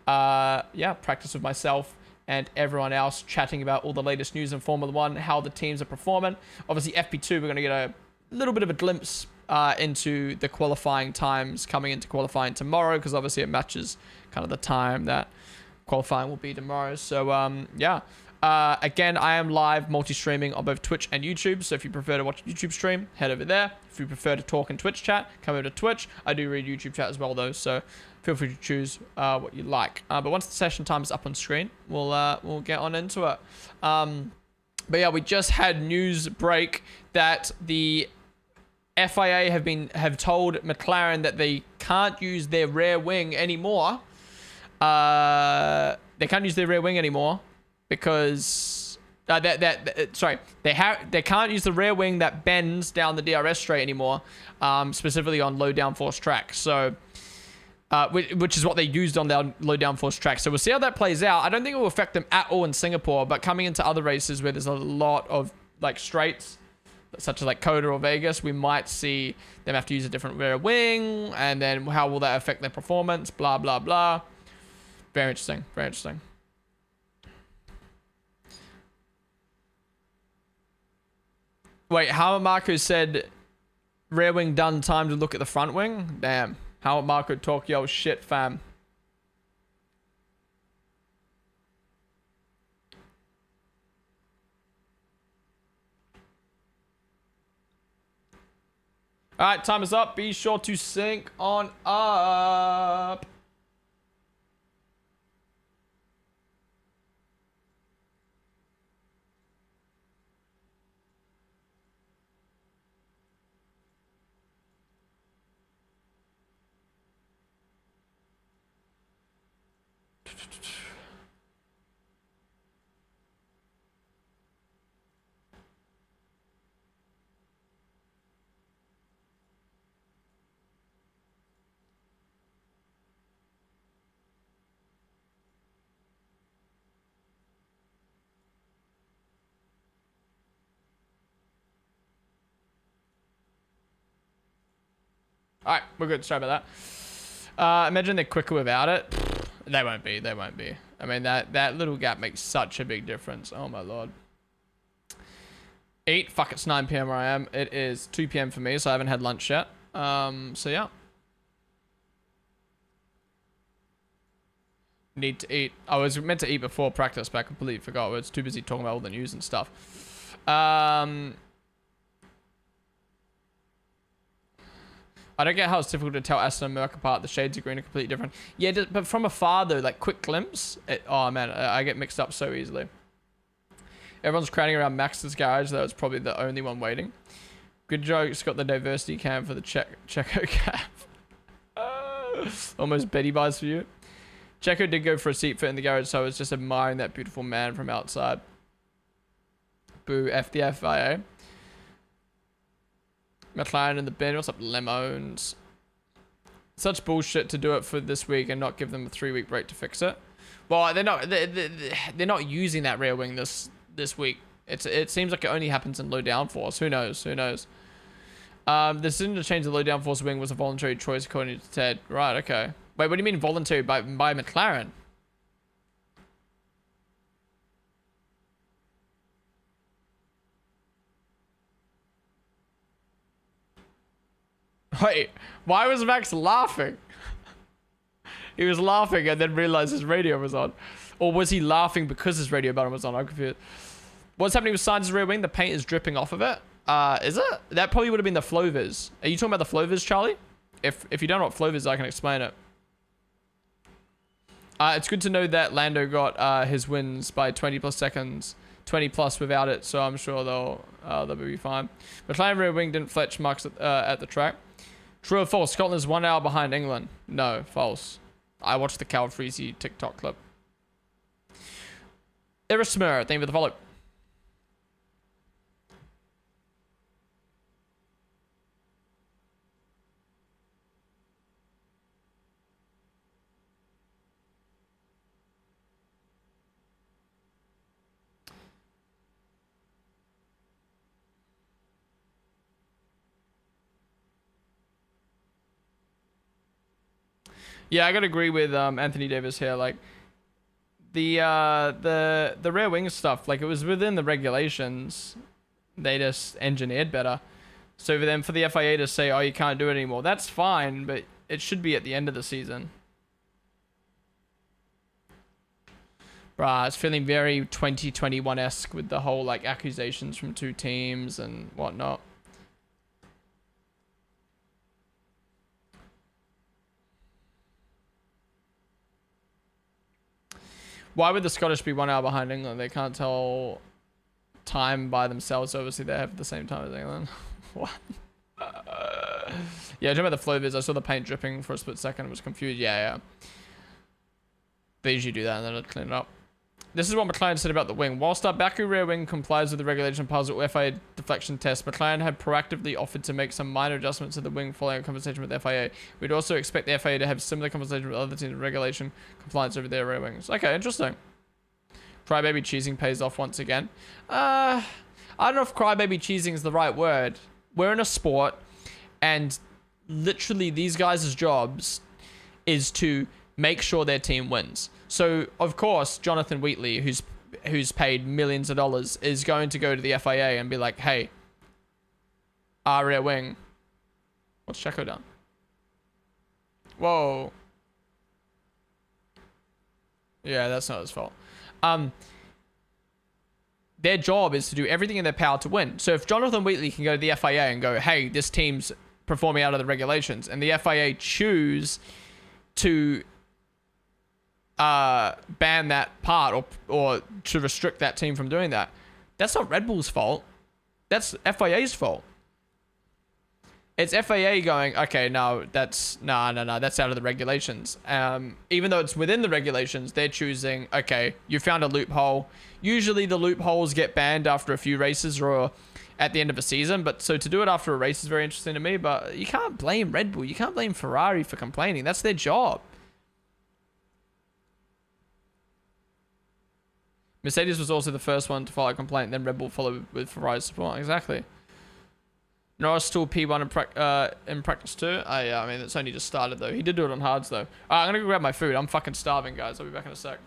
yeah, practice with myself and everyone else, chatting about all the latest news in Formula 1, how the teams are performing. Obviously, FP2, we're going to get a little bit of a glimpse into the qualifying times coming into qualifying tomorrow, because obviously it matches kind of the time that qualifying will be tomorrow. So, yeah. Again, I am live multi-streaming on both Twitch and YouTube, so if you prefer to watch YouTube stream, head over there. If you prefer to talk in Twitch chat, come over to Twitch. I do read YouTube chat as well, though, so feel free to choose what you like. But once the session time is up on screen, we'll get on into it. But yeah, we just had news break that the FIA have told McLaren that they can't use their rear wing anymore. They can't use their rear wing anymore because they can't use the rear wing that bends down the DRS straight anymore, specifically on low downforce tracks. So, which is what they used on their low downforce tracks. So we'll see how that plays out. I don't think it will affect them at all in Singapore, but coming into other races where there's a lot of like straights, such as like Coda or Vegas, we might see them have to use a different rear wing, and then how will that affect their performance? Blah blah blah. Very interesting. Very interesting. Wait, Howard Marco said rear wing done, time to look at the front wing? Damn. Howard Marco talk yo shit, fam. Alright, time is up. Be sure to sync on up. Alright, we're good. Sorry about that. Imagine they're quicker without it. They won't be. They won't be. I mean, that little gap makes such a big difference. Oh, my lord. Fuck, it's 9 p.m. where I am. It is 2 p.m. for me, so I haven't had lunch yet. So, yeah. Need to eat. I was meant to eat before practice, but I completely forgot. I was too busy talking about all the news and stuff. I don't get how it's difficult to tell Aston and Merc apart. The shades of green are completely different. Yeah, but from afar though, like quick glimpse. Oh man, I get mixed up so easily. Everyone's crowding around Max's garage, though it's probably the only one waiting. Good joke's got the diversity cam for the Checo cab. Almost Betty buys for you. Checo did go for a seat fit in the garage, so I was just admiring that beautiful man from outside. Boo, F the FIA. McLaren in the bin. What's up, Lemons? Such bullshit to do it for this week and not give them a 3-week break to fix it. Well, they're not using that rear wing this week. It seems like it only happens in low downforce. Who knows? Who knows? The decision to change the low downforce wing was a voluntary choice according to Ted. Right. Okay. Wait. What do you mean voluntary by McLaren? Wait, why was Max laughing? He was laughing and then realized his radio was on. Or was he laughing because his radio button was on? I'm confused. What's happening with Sainz's rear wing? The paint is dripping off of it. Is it? That probably would have been the flow vis. Are you talking about the flow vis, Charlie? If you don't know what flow vis is, I can explain it. It's good to know that Lando got his wins by 20 plus seconds. 20 plus without it, so I'm sure they'll be fine. McLaren rear wing didn't fletch marks at the track. True or false? Scotland's 1 hour behind England. No, false. I watched the Cal Freezy TikTok clip. Irismer, thank you for the follow. Yeah, I gotta agree with Anthony Davis here. Like the rear wing stuff, like it was within the regulations. They just engineered better. So then for the FIA to say, oh, you can't do it anymore, that's fine, but it should be at the end of the season. Bruh, it's feeling very 2021-esque with the whole like accusations from two teams and whatnot. Why would the Scottish be 1 hour behind England? They can't tell time by themselves. Obviously, they have the same time as England. What? Yeah, talking about the flow vids, I saw the paint dripping for a split second and was confused. Yeah. They usually do that and then it'll clean it up. This is what McLaren said about the wing. Whilst our Baku rear wing complies with the regulation puzzle FIA deflection test, McLaren had proactively offered to make some minor adjustments to the wing following a conversation with the FIA. We'd also expect the FIA to have similar conversation with other teams in regulation compliance over their rear wings. Okay, interesting. Crybaby cheesing pays off once again. I don't know if crybaby cheesing is the right word. We're in a sport, and literally these guys' jobs is to make sure their team wins. So, of course, Jonathan Wheatley, who's paid millions of dollars, is going to go to the FIA and be like, hey, our rear wing. What's Checo done? Whoa. Yeah, that's not his fault. Their job is to do everything in their power to win. So if Jonathan Wheatley can go to the FIA and go, hey, this team's performing out of the regulations, and the FIA choose to ban that part or to restrict that team from doing that, that's not Red Bull's fault. That's FIA's fault. It's FIA going, okay, no, that's that's out of the regulations. Even though it's within the regulations, they're choosing, okay, you found a loophole. Usually the loopholes get banned after a few races or at the end of a season, but so to do it after a race is very interesting to me. But you can't blame Red Bull. You can't blame Ferrari for complaining. That's their job. Mercedes was also the first one to file a complaint, then Red Bull followed with Ferrari's support. Exactly. Norris still P1 in practice too. Yeah, I mean, it's only just started though. He did do it on hards though. I'm gonna go grab my food. I'm fucking starving, guys. I'll be back in a sec.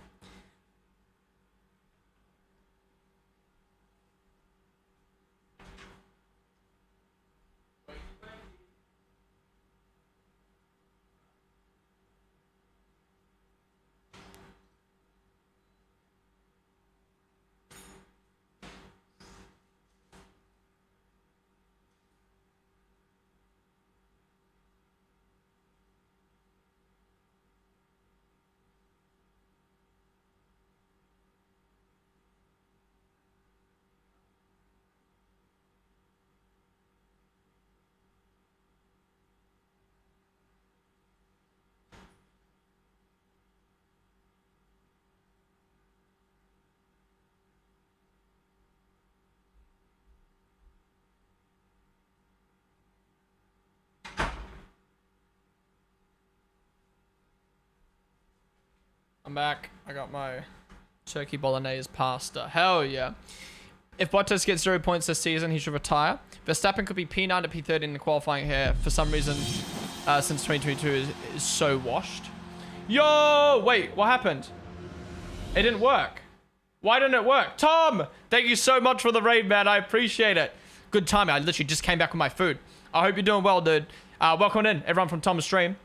I'm back. I got my turkey bolognese pasta. Hell yeah. If Bottas gets 0 points this season, he should retire. Verstappen could be P9 to P30 in the qualifying here. For some reason, since 2022 is so washed. Yo! Wait, what happened? It didn't work. Why didn't it work? Tom! Thank you so much for the raid, man. I appreciate it. Good timing. I literally just came back with my food. I hope you're doing well, dude. Welcome in, everyone from Tom's stream.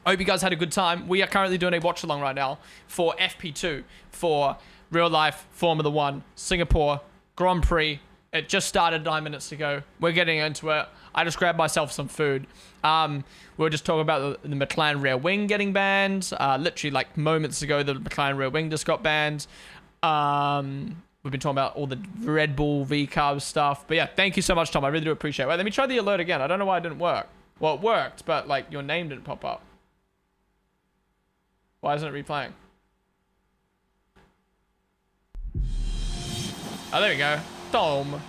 I hope you guys had a good time. We are currently doing a watch along right now for FP2, for real life Formula 1, Singapore Grand Prix. It just started 9 minutes ago. We're getting into it. I just grabbed myself some food. We were just talking about the McLaren rear wing getting banned. Literally like moments ago, the McLaren rear wing just got banned. We've been talking about all the Red Bull V-carb stuff. But yeah, thank you so much, Tom. I really do appreciate it. Wait, let me try the alert again. I don't know why it didn't work. Well, it worked, but like your name didn't pop up. Why isn't it replaying? Oh, there we go. Tom.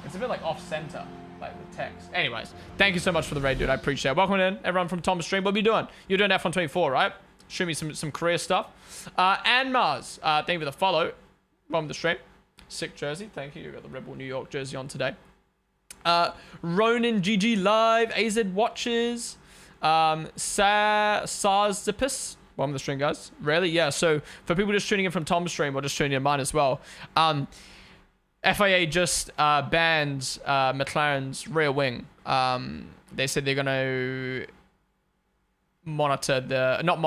It's a bit like off-center, like the text. Anyways, thank you so much for the raid, dude. I appreciate it. Welcome in, everyone from Tom's stream. What are you doing? You're doing F124, right? Show me some career stuff. And Mars, thank you for the follow. Welcome to the stream. Sick jersey. Thank you. You got the Red Bull New York jersey on today. Ronan GG Live. AZ Watches. Sarzipis. One of the stream guys. Really? Yeah. So for people just tuning in from Tom's stream or just tuning in mine as well, FIA just banned McLaren's rear wing. They said they're going to monitor they're not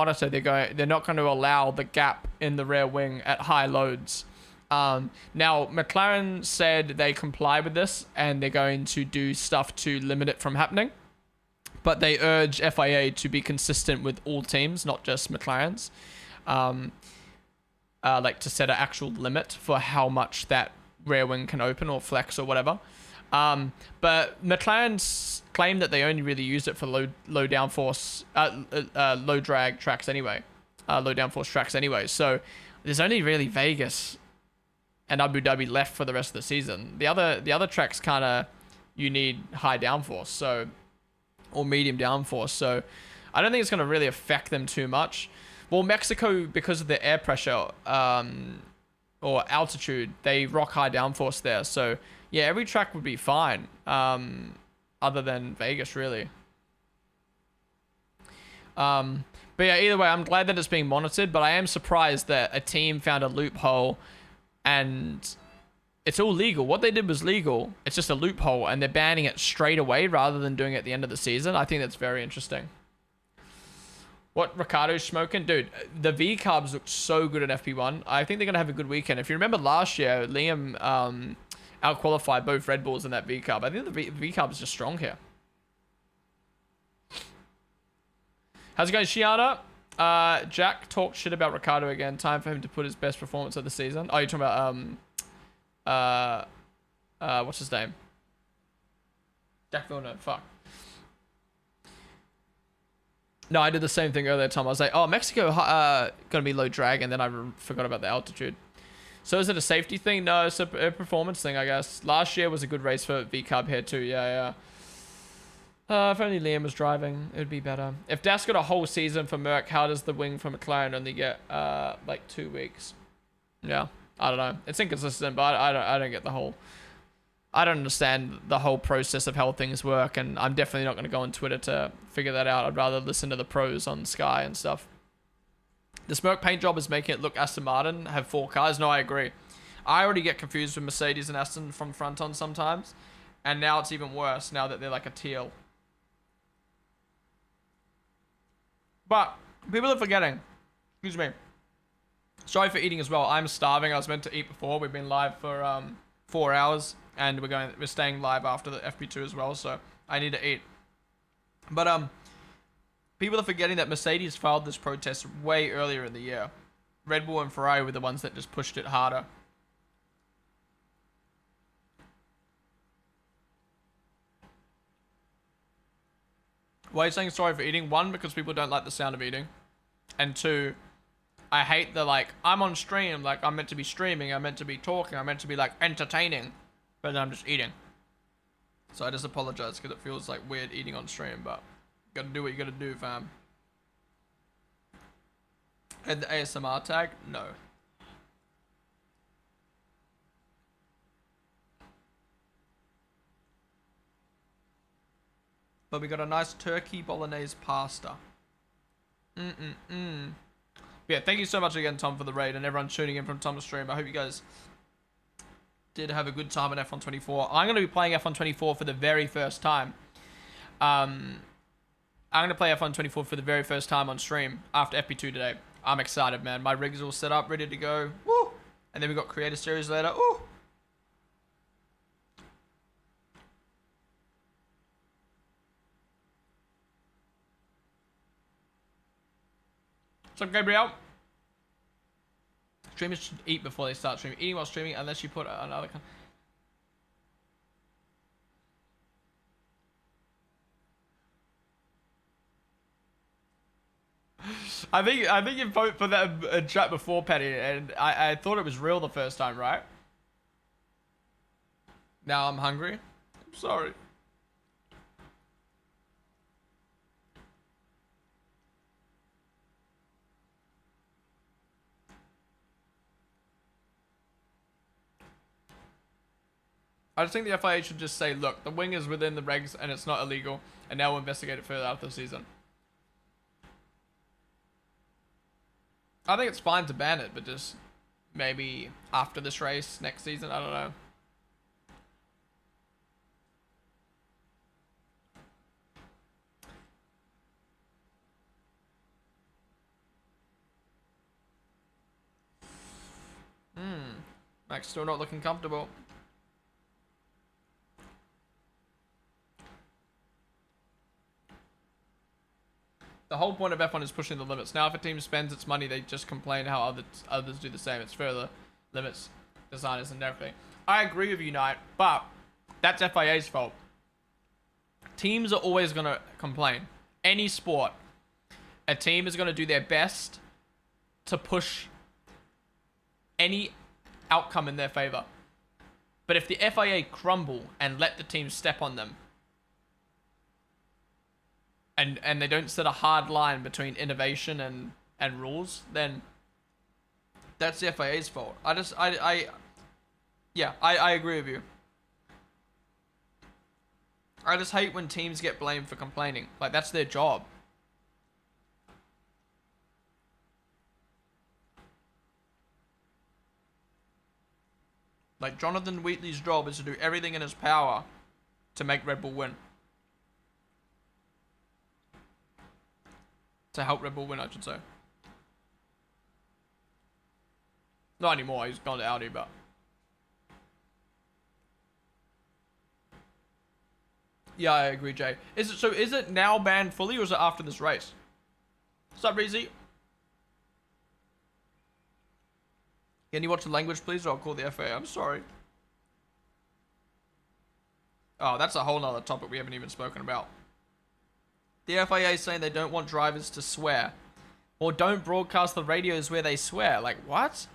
going to allow the gap in the rear wing at high loads. Now McLaren said they comply with this and they're going to do stuff to limit it from happening. But they urge FIA to be consistent with all teams, not just McLaren's. Like to set an actual limit for how much that rear wing can open or flex or whatever. But McLaren's claim that they only really use it for low downforce, low drag tracks anyway. Low downforce tracks anyway. So there's only really Vegas and Abu Dhabi left for the rest of the season. The other tracks kind of, you need high downforce. So... or medium downforce, so I don't think it's going to really affect them too much. Well, Mexico, because of the air pressure or altitude, they rock high downforce there, so yeah, every track would be fine, other than Vegas, really. But yeah, either way, I'm glad that it's being monitored, but I am surprised that a team found a loophole and... it's all legal. What they did was legal. It's just a loophole, and they're banning it straight away rather than doing it at the end of the season. I think that's very interesting. What Ricciardo's smoking? Dude, the V-carbs looked so good in FP1. I think they're going to have a good weekend. If you remember last year, Liam out-qualified both Red Bulls in that V-carb. I think the V-carb is just strong here. How's it going, Shiana? Jack talked shit about Ricciardo again. Time for him to put his best performance of the season. Oh, you're talking about... what's his name? Jack Villeneuve, fuck. No, I did the same thing earlier, Tom. I was like, oh, Mexico gonna be low drag, and then I forgot about the altitude. So is it a safety thing? No, it's a performance thing, I guess. Last year was a good race for V-carb here too, yeah. If only Liam was driving, it would be better. If Das got a whole season for Merc, how does the wing from McLaren only get like 2 weeks? Yeah. I don't know. It's inconsistent, but I don't get the whole... I don't understand the whole process of how things work, and I'm definitely not going to go on Twitter to figure that out. I'd rather listen to the pros on Sky and stuff. The smoke paint job is making it look Aston Martin have 4 cars. No, I agree. I already get confused with Mercedes and Aston from front on sometimes, and now it's even worse now that they're like a teal. But people are forgetting. Excuse me. Sorry for eating as well. I'm starving. I was meant to eat before. We've been live for 4 hours, and we're staying live after the FP2 as well. So I need to eat. But people are forgetting that Mercedes filed this protest way earlier in the year. Red Bull and Ferrari were the ones that just pushed it harder. Why are you saying sorry for eating? 1, because people don't like the sound of eating, and 2, I hate the, like, I'm on stream, like, I'm meant to be streaming, I'm meant to be talking, I'm meant to be, like, entertaining, but then I'm just eating. So I just apologize, because it feels, like, weird eating on stream, but you gotta do what you gotta do, fam. And the ASMR tag? No. But we got a nice turkey bolognese pasta. Yeah, thank you so much again, Tom, for the raid, and everyone tuning in from Tom's stream. I hope you guys did have a good time in F1 24. I'm going to be playing F1 24 for the very first time. I'm going to play F1 24 for the very first time on stream after FP2 today. I'm excited, man. My rig's all set up, ready to go. Woo! And then we got Creator Series later. Woo! What's up, Gabriel? Streamers should eat before they start streaming. Eating while streaming, unless you put another... I think you vote for that chat before, Patty, and I thought it was real the first time, right? Now I'm hungry. I'm sorry. I just think the FIA should just say, look, the wing is within the regs and it's not illegal, and now we'll investigate it further after the season. I think it's fine to ban it, but just maybe after this race next season. I don't know. Max still not looking comfortable. The whole point of F1 is pushing the limits. Now, if a team spends its money, they just complain how others do the same. It's further limits designers and everything. I agree with you, Knight, but that's FIA's fault. Teams are always going to complain. Any sport, a team is going to do their best to push any outcome in their favor. But if the FIA crumble and let the team step on them, and they don't set a hard line between innovation and rules, then that's the FIA's fault. I agree with you. I just hate when teams get blamed for complaining. Like, that's their job. Like, Jonathan Wheatley's job is to do everything in his power to make Red Bull win. To help Red Bull win, I should say. Not anymore, he's gone to Audi, but... Yeah, I agree, Jay. Is it now banned fully, or is it after this race? What's up, Reezy? Can you watch the language, please, or I'll call the FAA? I'm sorry. Oh, that's a whole nother topic we haven't even spoken about. The FIA is saying they don't want drivers to swear. Or don't broadcast the radios where they swear. Like, what?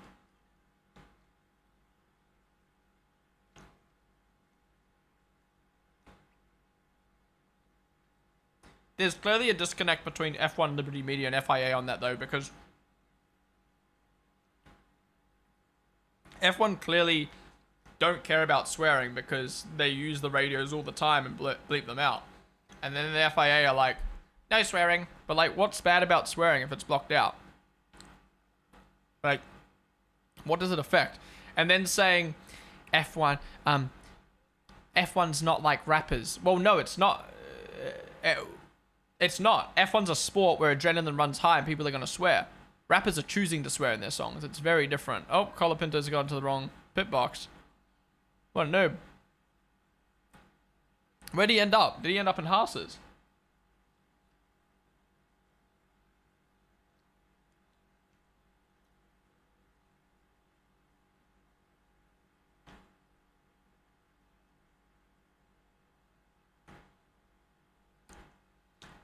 There's clearly a disconnect between F1 Liberty Media and FIA on that, though, because F1 clearly don't care about swearing because they use the radios all the time and bleep them out. And then the FIA are like, no swearing. But, like, what's bad about swearing if it's blocked out? Like, what does it affect? And then saying F1, F1's not like rappers. Well, no, it's not. It's not. F1's a sport where adrenaline runs high and people are going to swear. Rappers are choosing to swear in their songs. It's very different. Oh, Colapinto's gone to the wrong pit box. What a noob. Where did he end up? Did he end up in Haas's?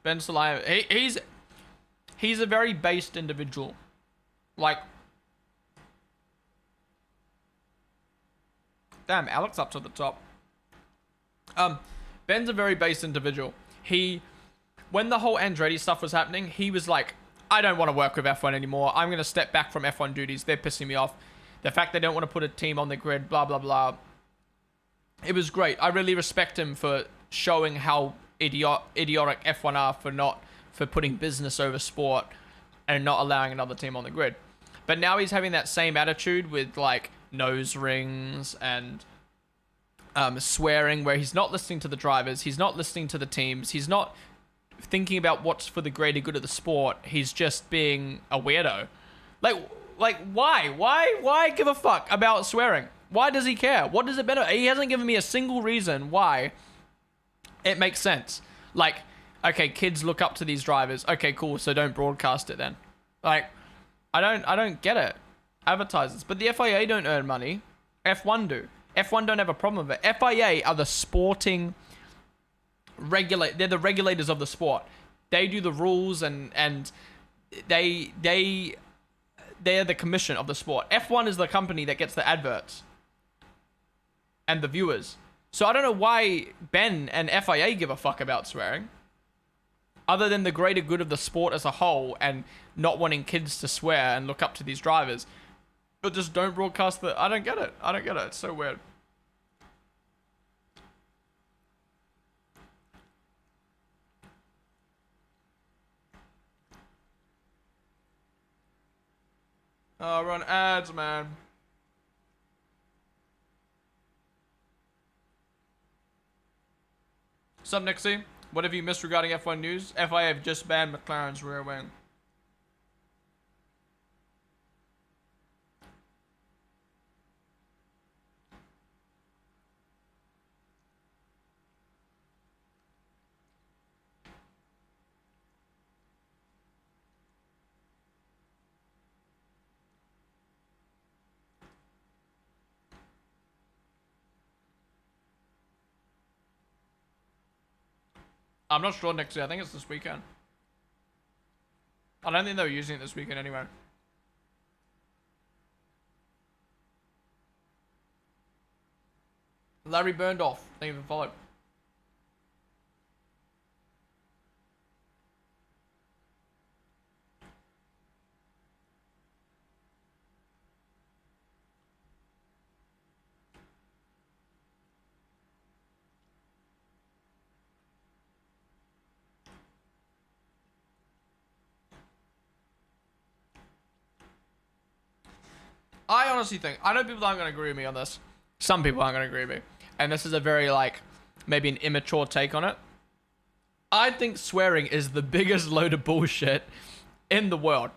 Ben Salai, he's a very based individual. Like, damn, Alex up to the top. Ben's a very based individual. When the whole Andretti stuff was happening, he was like, I don't want to work with F1 anymore. I'm going to step back from F1 duties. They're pissing me off. The fact they don't want to put a team on the grid, blah, blah, blah. It was great. I really respect him for showing how idiotic F1 are for putting business over sport and not allowing another team on the grid. But now he's having that same attitude with, like, nose rings and swearing, where he's not listening to the drivers, he's not listening to the teams, he's not thinking about what's for the greater good of the sport. He's just being a weirdo. Like why give a fuck about swearing? Why does he care? What does it benefit? He hasn't given me a single reason why it makes sense. Like, okay, kids look up to these drivers. Okay, cool. So don't broadcast it then. Like, I don't get it. Advertisers, but the FIA don't earn money. F1 do. F1 don't have a problem with it. FIA are the sporting they're the regulators of the sport. They do the rules and they're the commission of the sport. F1 is the company that gets the adverts and the viewers. So I don't know why Ben and FIA give a fuck about swearing, other than the greater good of the sport as a whole and not wanting kids to swear and look up to these drivers. But just don't broadcast I don't get it. I don't get it. It's so weird. Oh, run ads, man. What's up, Nixie? What have you missed regarding F1 news? FIA have just banned McLaren's rear wing. I'm not sure, Nixie. I think it's this weekend. I don't think they were using it this weekend anyway. Larry burned off. Thank you for following. I honestly think, I know people aren't going to agree with me on this. Some people aren't going to agree with me. And this is a very, like, maybe an immature take on it. I think swearing is the biggest load of bullshit in the world.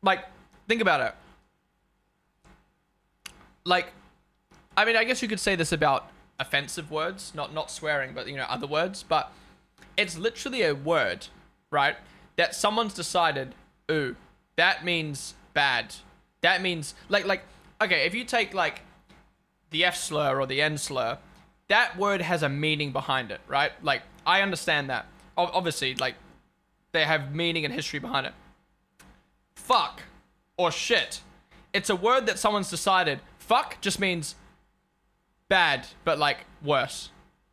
Like, think about it. Like, I mean, I guess you could say this about offensive words, not swearing, but, you know, other words. But it's literally a word, right, that someone's decided, ooh, that means bad. That means, like, okay, if you take, like, the F slur or the N slur, that word has a meaning behind it, right? Like, I understand that. Obviously, like, they have meaning and history behind it. Fuck or shit. It's a word that someone's decided. Fuck just means bad, but, like, worse.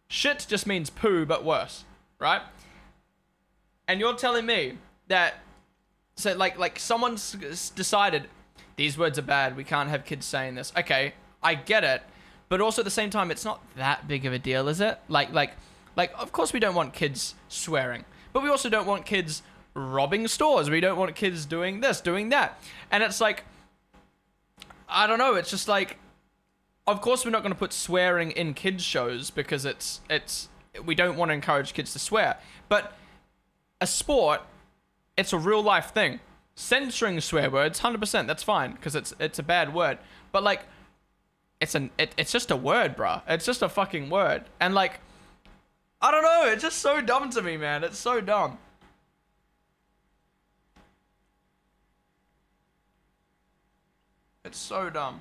Shit just means poo, but worse, right? And you're telling me that, so, like someone's decided, these words are bad, we can't have kids saying this. Okay, I get it. But also at the same time, it's not that big of a deal, is it? Like, of course we don't want kids swearing. But we also don't want kids robbing stores. We don't want kids doing this, doing that. And it's like, I don't know, it's just like, of course we're not going to put swearing in kids shows because we don't want to encourage kids to swear. But a sport, it's a real life thing. Censoring swear words, 100%, that's fine, because it's a bad word. But, like, it's just a word, bruh. It's just a fucking word. And, like, I don't know, it's just so dumb to me, man. It's so dumb. It's so dumb.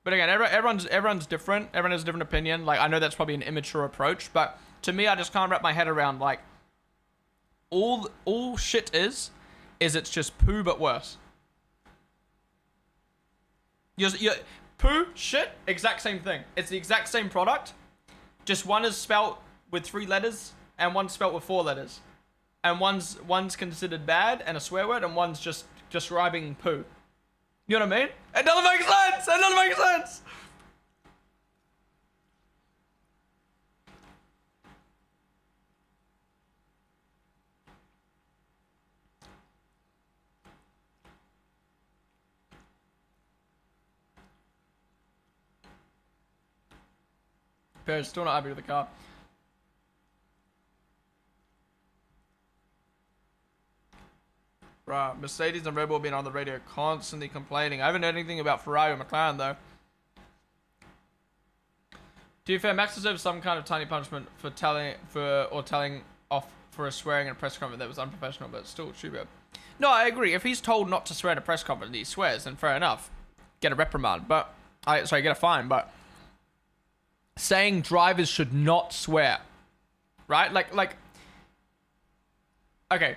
But again, everyone's different. Everyone has a different opinion. Like, I know that's probably an immature approach, but to me, I just can't wrap my head around, like, all shit is it's just poo but worse. You're poo, shit, exact same thing. It's the exact same product. Just one is spelt with 3 letters and one's spelt with 4 letters. And one's considered bad and a swear word, and one's just describing poo. You know what I mean? It doesn't make sense! It doesn't make sense! Paris still not happy with the car. Bruh, Mercedes and Red Bull being on the radio constantly complaining. I haven't heard anything about Ferrari or McLaren though. To be fair, Max deserves some kind of tiny punishment for telling off for a swearing in a press conference that was unprofessional, but still stupid. No, I agree. If he's told not to swear in a press conference and he swears, then fair enough. Get a reprimand, get a fine, but saying drivers should not swear, right? Like, okay.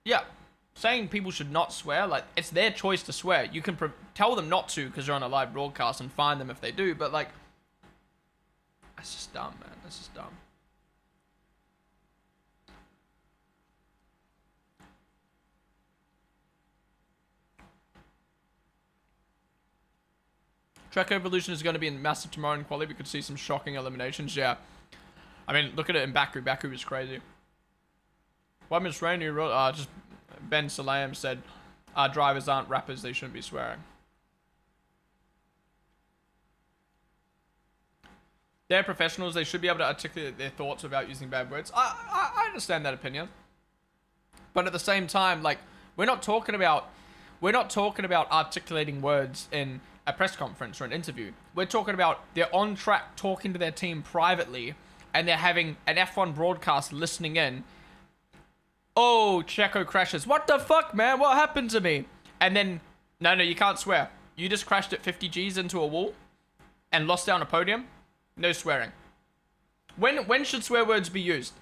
Yeah, saying people should not swear, like, it's their choice to swear. You can tell them not to because you're on a live broadcast and fine them if they do, but, like, that's just dumb, man. That's just dumb. Track Evolution is going to be in massive tomorrow in quality. We could see some shocking eliminations. Yeah. I mean, look at it in Baku. Baku was crazy. 1 minute rain, just Ben Salam said, "Our drivers aren't rappers. They shouldn't be swearing." They're professionals. They should be able to articulate their thoughts without using bad words. I understand that opinion, but at the same time, like we're not talking about articulating words in a press conference or an interview. We're talking about they're on track talking to their team privately, and they're having an F1 broadcast listening in. Oh, Checo crashes. What the fuck, man? What happened to me? And then, no, you can't swear. You just crashed at 50 Gs into a wall and lost down a podium. No swearing. When should swear words be used?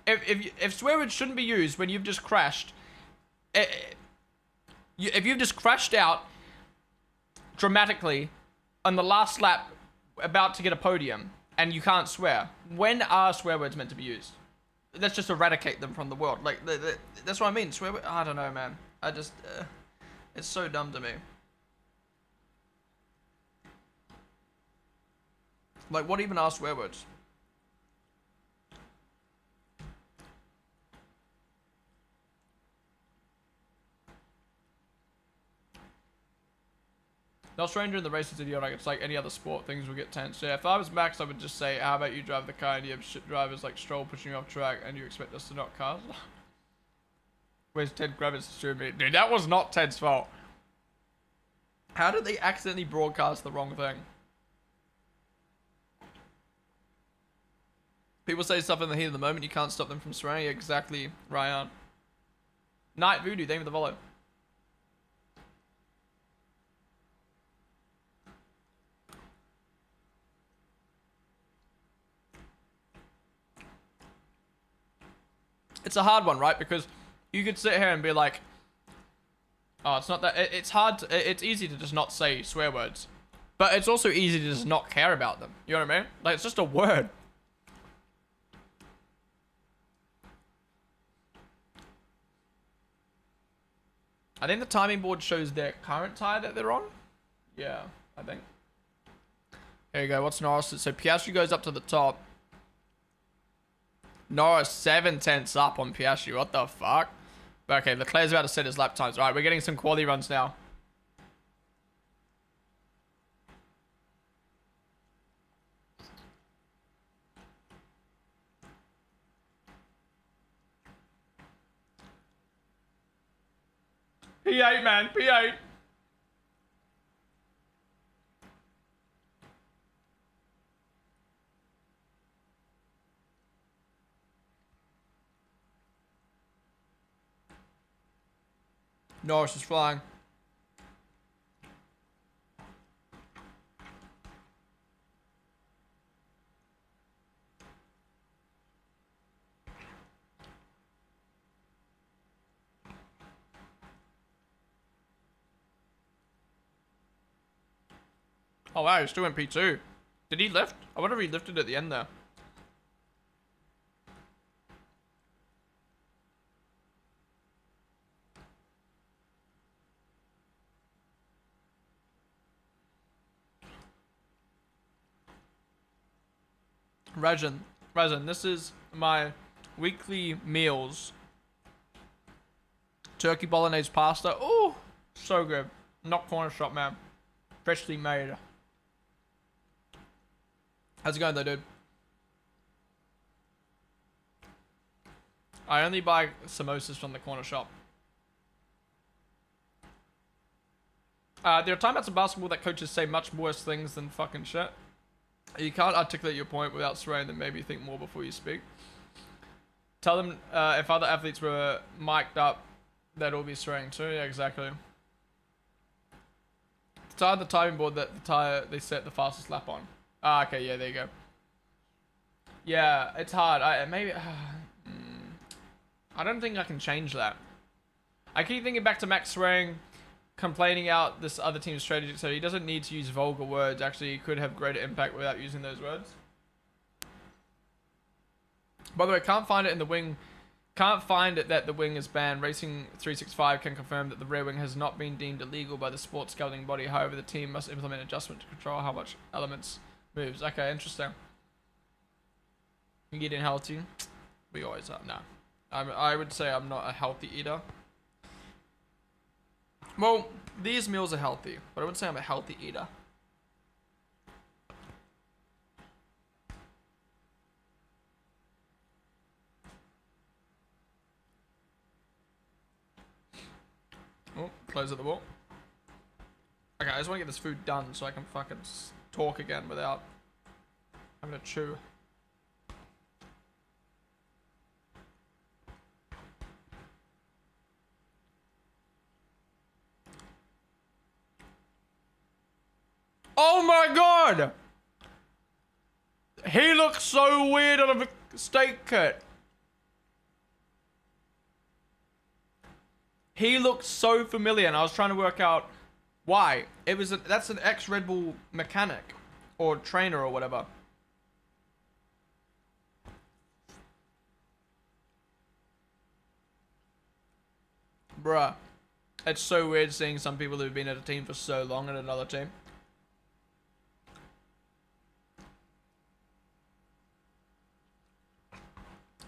If swear words shouldn't be used when you've just crashed, if you've just crashed out dramatically on the last lap about to get a podium and you can't swear, when are swear words meant to be used? Let's just eradicate them from the world. Like, that's what I mean. Swear words, I don't know, man. I just, it's so dumb to me. Like, what even are swear words? No stranger in the race is idiotic. It's like any other sport. Things will get tense. Yeah, if I was Max, I would just say, how about you drive the car and you have shit drivers like Stroll pushing you off track and you expect us to knock cars? Where's Ted Kravitz to me? Dude, that was not Ted's fault. How did they accidentally broadcast the wrong thing? People say stuff in the heat of the moment. You can't stop them from swearing. Exactly, Ryan. Night Voodoo, name of the follow. It's a hard one, right? Because you could sit here and be like, oh, it's not that. It's hard. It's easy to just not say swear words. But it's also easy to just not care about them. You know what I mean? Like, it's just a word. I think the timing board shows their current tire that they're on. Yeah, I think. Here you go. What's Norris? So Piastri goes up to the top. Norris 7/10 up on Piastri. What the fuck? Okay, Leclerc's about to set his lap times. All right, we're getting some quality runs now. P8, man. P8. Norris is flying. Oh wow, he's still in P2. Did he lift? I wonder if he lifted at the end there. Rajan, this is my weekly meals. Turkey bolognese pasta. Oh, so good. Not corner shop, man. Freshly made. How's it going though, dude? I only buy samosas from the corner shop. There are timeouts in basketball that coaches say much worse things than fucking shit. You can't articulate your point without swearing, then maybe think more before you speak. Tell them if other athletes were mic'd up, they'd all be swearing too. Yeah, exactly. It's on the timing board that the tire they set the fastest lap on. Ah, okay, yeah, there you go. Yeah, it's hard. I don't think I can change that. I keep thinking back to Max swearing, complaining out this other team's strategy, so he doesn't need to use vulgar words. Actually, he could have greater impact without using those words. By the way, can't find it in the wing. Can't find it that the wing is banned. Racing 365 can confirm that the rear wing has not been deemed illegal by the sports governing body. However, the team must implement adjustment to control how much elements moves. Okay, interesting. You get in healthy. We always are. No. I would say I'm not a healthy eater. Well, these meals are healthy, but I wouldn't say I'm a healthy eater. Oh, close at the wall. Okay, I just want to get this food done so I can fucking talk again without having to chew. Oh my god! He looks so weird on a steak kit. He looked so familiar, and I was trying to work out why. That's an ex-Red Bull mechanic or trainer or whatever. Bruh. It's so weird seeing some people who've been at a team for so long at another team.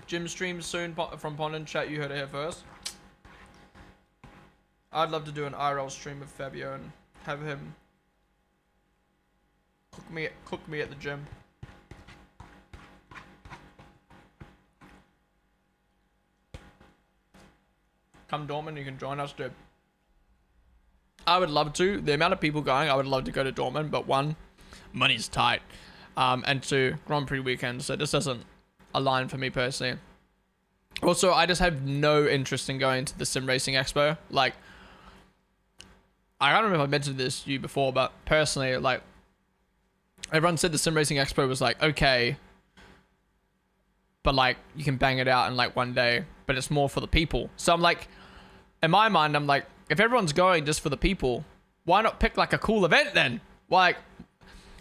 Gym streams soon from Ponden. Chat, you heard it here first. I'd love to do an IRL stream with Fabio and have him cook me at the gym. Come Dortmund, you can join us, dude. I would love to. The amount of people going, I would love to go to Dortmund, but one, money's tight. And two, Grand Prix weekend, so this doesn't align for me personally. Also, I just have no interest in going to the Sim Racing Expo. Like, I don't know if I mentioned this to you before, but personally, like, everyone said the Sim Racing Expo was like, okay, but like, you can bang it out in like one day, but it's more for the people. So I'm like, in my mind, I'm like, if everyone's going just for the people, why not pick like a cool event then? Like,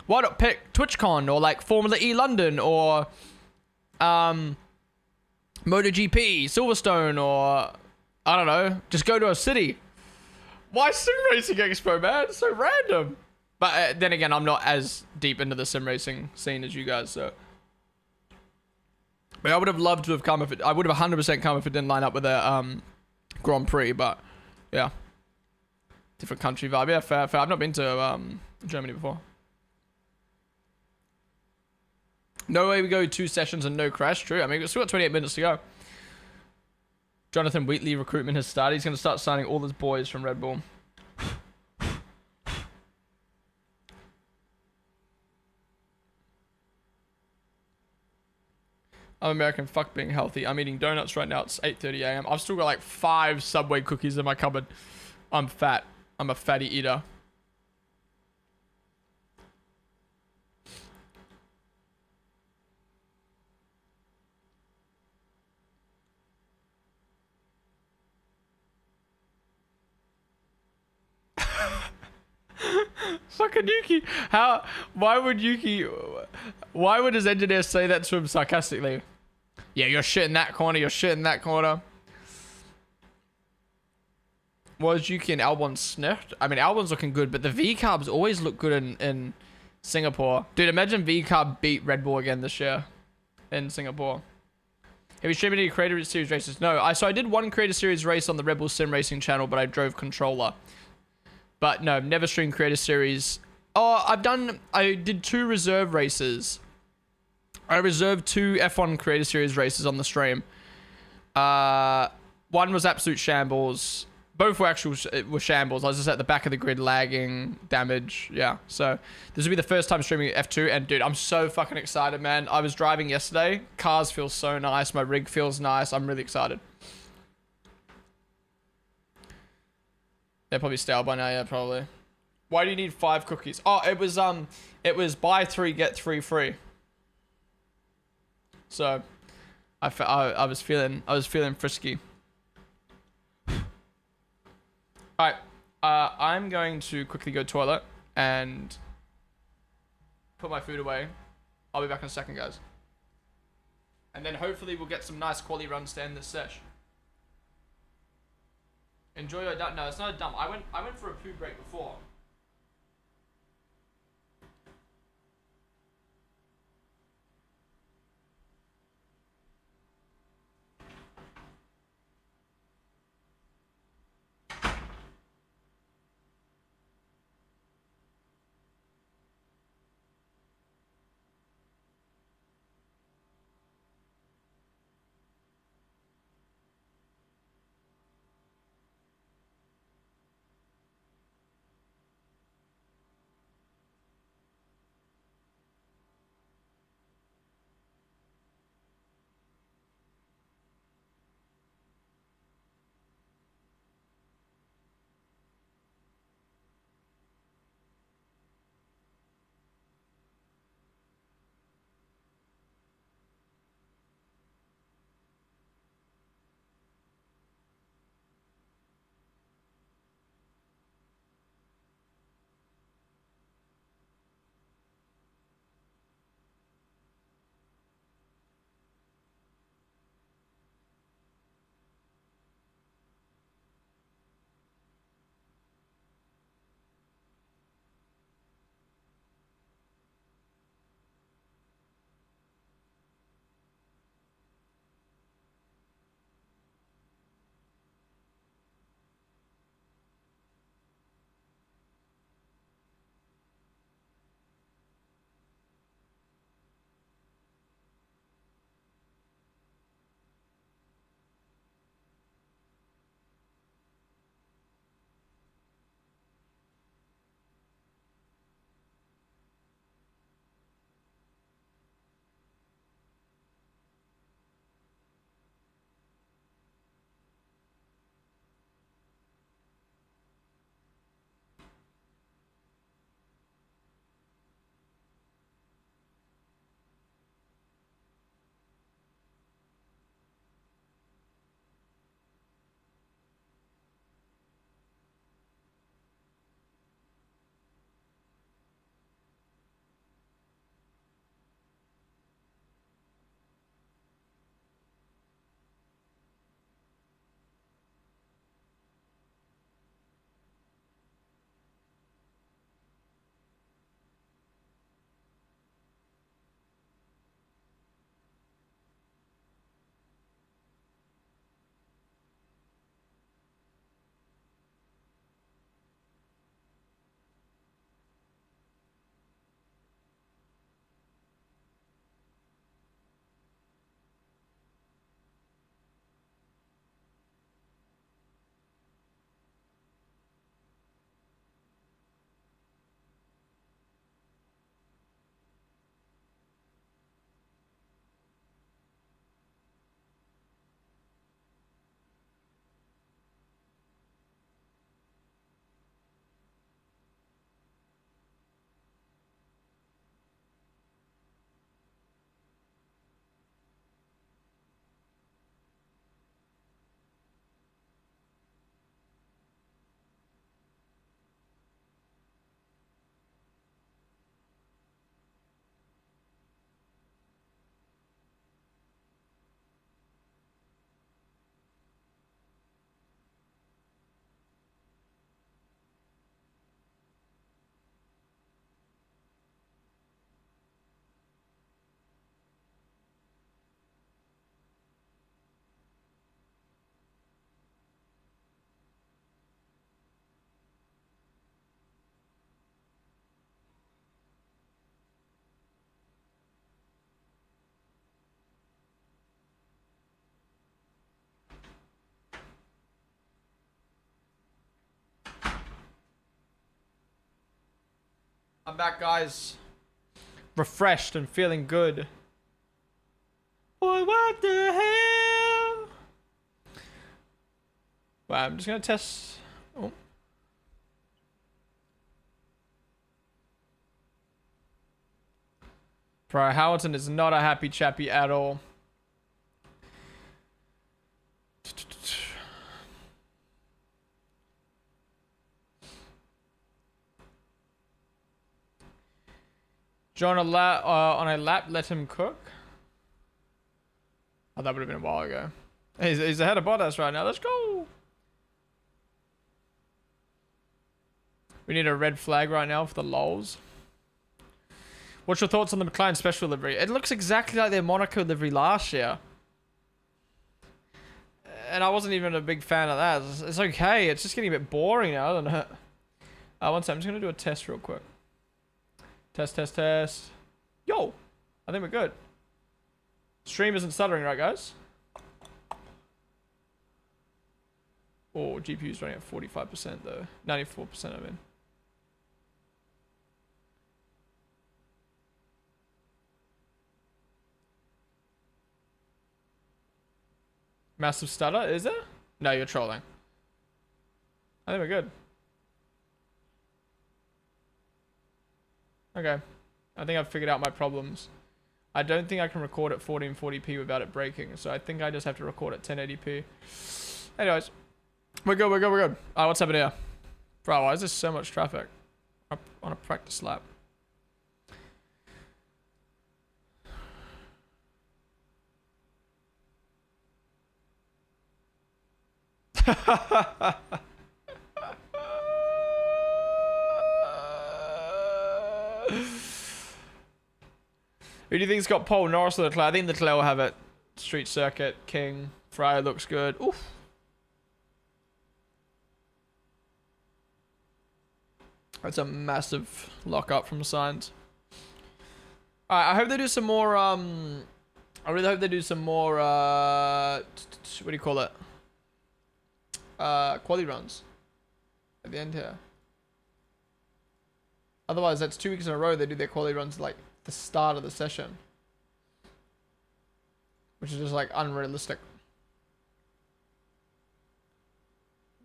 why not pick TwitchCon or like Formula E London or MotoGP, Silverstone, or I don't know, just go to a city. Why Sim Racing Expo, man? It's so random. But then again, I'm not as deep into the sim racing scene as you guys, so. But I would have loved to have come if it. I would have 100% come if it didn't line up with a Grand Prix. But yeah, different country vibe. Yeah, fair. I've not been to Germany before. No way we go 2 sessions and no crash. True. I mean, we've still got 28 minutes to go. Jonathan Wheatley recruitment has started. He's going to start signing all his boys from Red Bull. I'm American, fuck being healthy. I'm eating donuts right now. It's 8:30 a.m. I've still got like 5 Subway cookies in my cupboard. I'm fat. I'm a fatty eater. Fucking Yuki. Why would his engineer say that to him sarcastically? Yeah, you're shit in that corner, you're shit in that corner. Was Yuki and Albon sniffed? I mean, Albon's looking good, but the V-Carbs always look good in Singapore. Dude, imagine V-Carb beat Red Bull again this year in Singapore. Have you streamed any Creator Series races? No, so I did one Creator Series race on the Red Bull Sim Racing channel, but I drove controller. But no, never streamed Creator Series. Oh, I did 2 reserve races. I reserved 2 F1 Creator Series races on the stream. One was absolute shambles. Both were shambles. I was just at the back of the grid lagging, damage. Yeah, so this will be the first time streaming F2. And dude, I'm so fucking excited, man. I was driving yesterday. Cars feel so nice. My rig feels nice. I'm really excited. They're probably stale by now, yeah, probably. Why do you need 5 cookies? Oh, it was buy 3, get 3 free. So, I was feeling frisky. Alright, I'm going to quickly go toilet and put my food away. I'll be back in a second, guys. And then hopefully we'll get some nice quality runs to end this sesh. Enjoy your dump. No, it's not a dump. I went for a poo break before. I'm back, guys. Refreshed and feeling good. Boy, what the hell? Wow, I'm just gonna test. Oh. Bro, Hamilton is not a happy chappy at all. John on a lap, let him cook. Oh, that would have been a while ago. He's ahead of Bottas right now. Let's go. We need a red flag right now for the lols. What's your thoughts on the McLaren special livery? It looks exactly like their Monaco livery last year. And I wasn't even a big fan of that. It's okay. It's just getting a bit boring now, isn't it? One second. I'm just going to do a test real quick. Test. Yo, I think we're good. Stream isn't stuttering, right, guys? Oh, GPU's running at 45% though. 94% I mean. Massive stutter, is there? No, you're trolling. I think we're good. Okay. I think I've figured out my problems. I don't think I can record at 1440p without it breaking, so I think I just have to record at 1080p. Anyways. We're good. What's happening here? Bro, why is there so much traffic? Up on a practice lap. Who do you think's got pole? Norris or Leclerc? I think Leclerc will have it. Street circuit, King, Fryer looks good. Oof. That's a massive lock up from Sainz. Alright, I hope they do some more, I really hope they do some more, what do you call it? Quali runs. At the end here. Otherwise, that's 2 weeks in a row they do their quali runs like the start of the session. Which is just like unrealistic.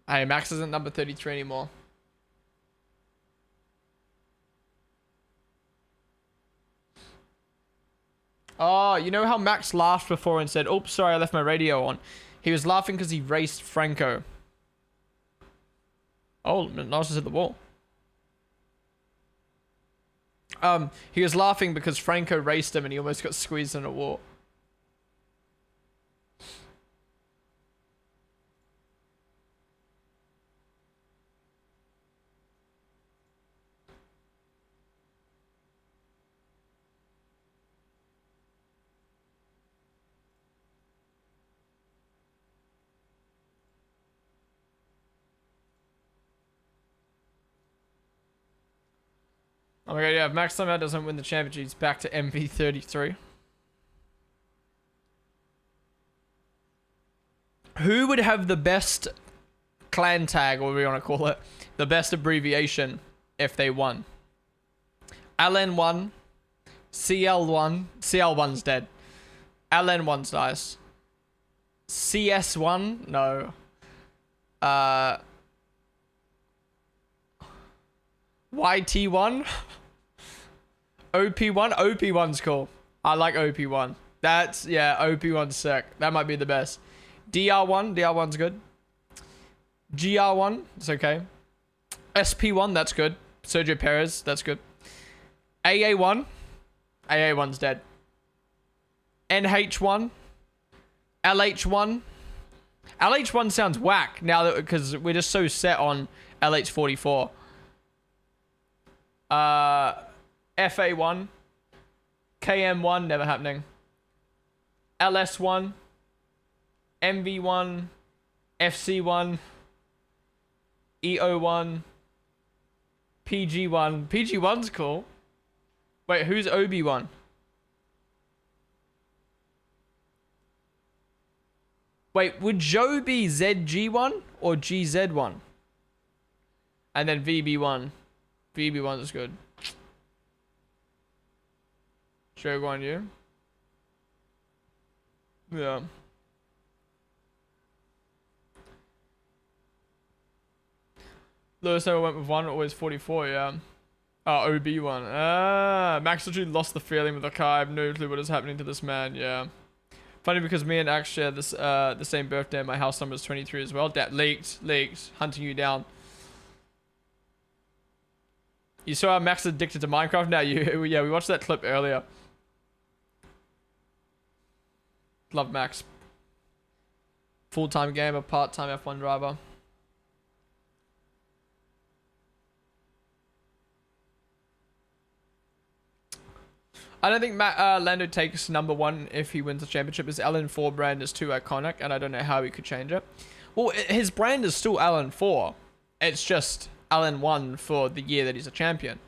Hey, Max isn't number 33 anymore. Oh, you know how Max laughed before and said, oops, sorry, I left my radio on. He was laughing because he raced Franco. Oh, Norris has hit the wall. He was laughing because Franco raced him and he almost got squeezed in a wall. Oh my god, yeah, if Max somehow doesn't win the championship, he's back to MV33. Who would have the best clan tag, or whatever you want to call it, the best abbreviation if they won? LN1, CL1, CL1's dead. LN1's nice. CS1, no. YT1? OP1? OP1's cool. I like OP1. That's, yeah, OP1's sick. That might be the best. DR1? DR1's good. GR1? It's okay. SP1? That's good. Sergio Perez? That's good. AA1? AA1's dead. NH1? LH1? LH1 sounds whack now that, because we're just so set on LH44. FA1, KM1, never happening. LS1, MV1, FC1, EO1, PG1. PG1's cool. Wait, who's OB1? Wait, would Joe be ZG1 or GZ1? And then VB1. VB1 is good. Joke on you. Yeah. Lewis never went with one, always 44, yeah. Oh, OB one. Ah, Max literally lost the feeling with the car. I have no clue what is happening to this man, yeah. Funny because me and Axe share this, the same birthday. My house number is 23 as well. That leaked, hunting you down. You saw how Max is addicted to Minecraft now? Yeah, we watched that clip earlier. Love Max. Full-time gamer, part-time F1 driver. I don't think Lando takes number one if he wins the championship. His LN4 brand is too iconic, and I don't know how he could change it. Well, his brand is still LN4. It's just LN1 for the year that he's a champion.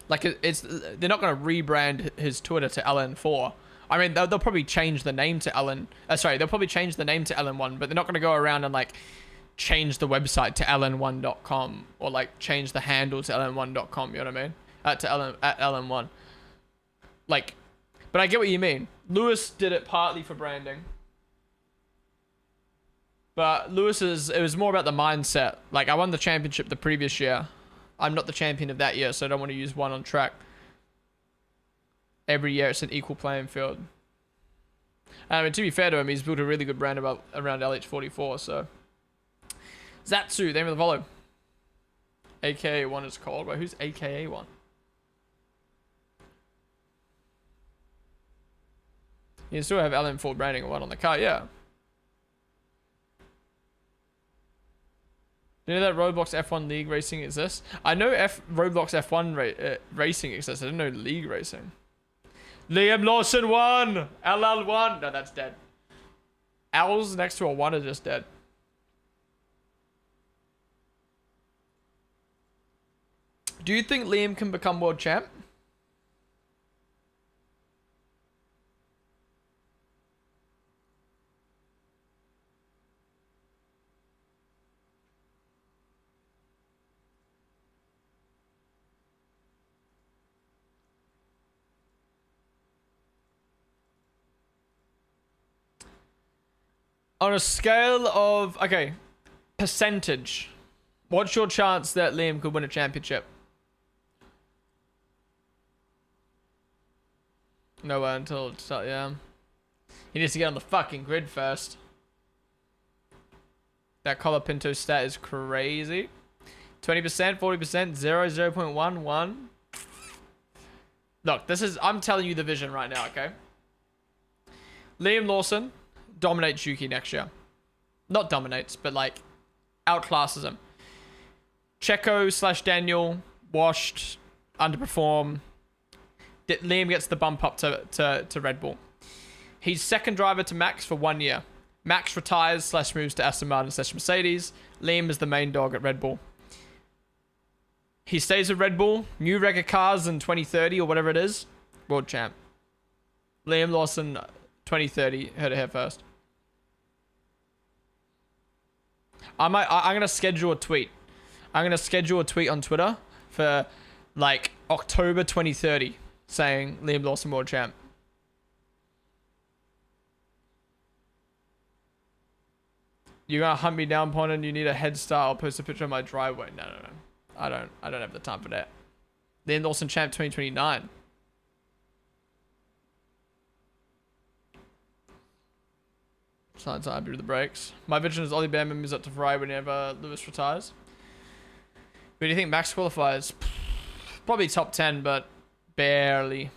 Like, they're not going to rebrand his Twitter to LN4. I mean, they'll probably change the name to they'll probably change the name to LN1, but they're not going to go around and, like, change the website to ln1.com or, like, change the handle to ln1.com, you know what I mean? At LN1. Like, but I get what you mean. Lewis did it partly for branding. But it was more about the mindset. Like, I won the championship the previous year. I'm not the champion of that year, so I don't want to use one on track. Every year it's an equal playing field. I mean, to be fair to him, he's built a really good brand around LH44, so. Zatsu, name of the follow. AKA1 is called. Wait, who's AKA1? You still have LM4 branding or one on the car, yeah. You know that Roblox F1 League Racing exists? I know Roblox F1 Racing exists. I didn't know League Racing. Liam Lawson won! LL1! No, that's dead. L's next to a 1 are just dead. Do you think Liam can become world champ? On a scale of, okay, percentage, what's your chance that Liam could win a championship? Nowhere until, yeah. He needs to get on the fucking grid first. That Colapinto stat is crazy. 20%, 40%, 0.11. Look, I'm telling you the vision right now, okay? Liam Lawson dominates Yuki next year. Not dominates, but like outclasses him. Checo / Daniel washed, underperform. Liam gets the bump up to Red Bull. He's second driver to Max for 1 year. Max retires / moves to Aston Martin / Mercedes. Liam is the main dog at Red Bull. He stays with Red Bull. New record cars in 2030 or whatever it is. World champ. Liam Lawson 2030. Heard it here first. I'm gonna schedule a tweet. I'm gonna schedule a tweet on Twitter for like October 2030 saying Liam Lawson world champ. You're gonna hunt me down, Ponden. You need a head start. I'll post a picture of my driveway. No. I don't have the time for that. Liam Lawson champ 2029. Signs I'm happy with the brakes. My vision is Ollie Behrman moves up to Ferrari whenever Lewis retires. Who do you think Max qualifies? Probably top 10, but barely.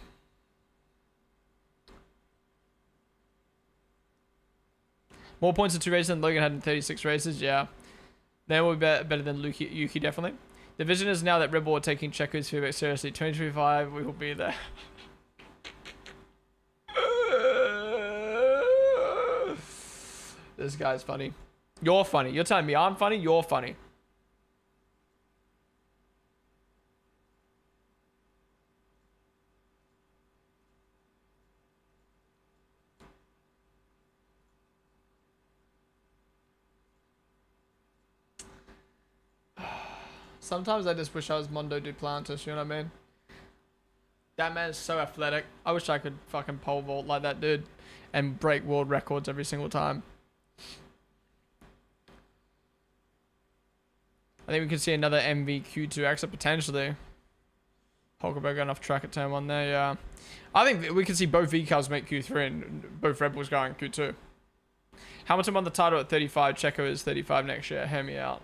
More points in 2 races than Logan had in 36 races, yeah. They will be better than Yuki, definitely. The vision is now that Red Bull are taking Checo's feedback seriously. 2025, we will be there. This guy's funny. You're funny. You're telling me I'm funny? You're funny. Sometimes I just wish I was Mondo Duplantis, you know what I mean? That man is so athletic. I wish I could fucking pole vault like that dude and break world records every single time. I think we could see another MVQ2 exit potentially. Hulkenberg got enough track at turn 1 there, yeah. I think we could see both VCALs make Q3 and both Red Bulls going Q2. Hamilton won the title at 35. Checo is 35 next year. Hear me out.